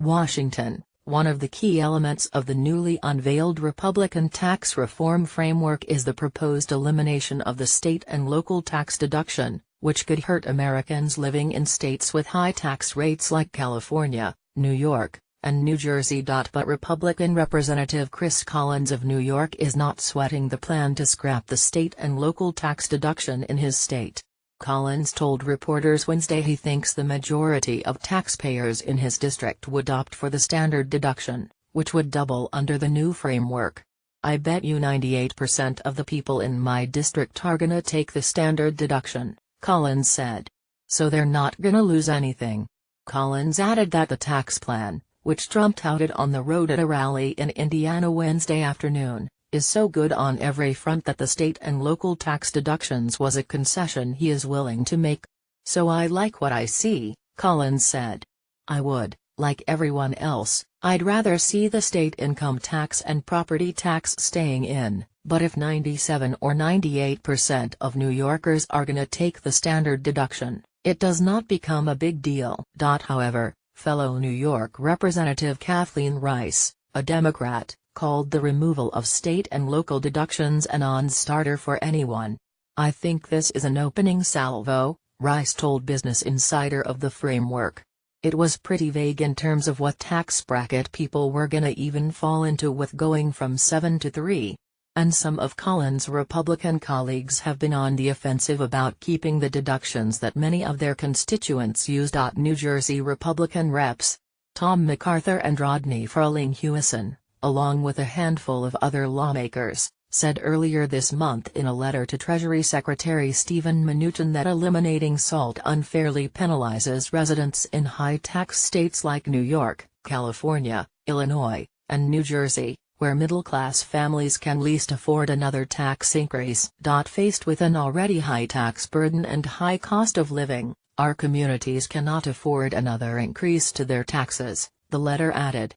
Washington, one of the key elements of the newly unveiled Republican tax reform framework is the proposed elimination of the state and local tax deduction, which could hurt Americans living in states with high tax rates like California, New York, and New Jersey. But Republican Representative Chris Collins of New York is not sweating the plan to scrap the state and local tax deduction in his state. Collins told reporters Wednesday he thinks the majority of taxpayers in his district would opt for the standard deduction, which would double under the new framework. "I bet you 98% of the people in my district are gonna take the standard deduction," Collins said. "So they're not gonna lose anything." Collins added that the tax plan, which Trump touted on the road at a rally in Indiana Wednesday afternoon, is so good on every front that the state and local tax deductions was a concession he is willing to make. "So I like what I see," Collins said. "I would, like everyone else, I'd rather see the state income tax and property tax staying in, but if 97 or 98% of New Yorkers are gonna take the standard deduction, it does not become a big deal." However, fellow New York Representative Kathleen Rice, a Democrat, called the removal of state and local deductions a non-starter for anyone. "I think this is an opening salvo," Rice told Business Insider of the framework. "It was pretty vague in terms of what tax bracket people were gonna even fall into with going from 7 to 3. And some of Collins' Republican colleagues have been on the offensive about keeping the deductions that many of their constituents use. New Jersey Republican reps Tom MacArthur and Rodney Froehlich-Hewison, along with a handful of other lawmakers, said earlier this month in a letter to Treasury Secretary Steven Mnuchin that eliminating SALT unfairly penalizes residents in high-tax states like New York, California, Illinois, and New Jersey, where middle-class families can least afford another tax increase. Faced with an already high tax burden and high cost of living, our communities cannot afford another increase to their taxes, the letter added.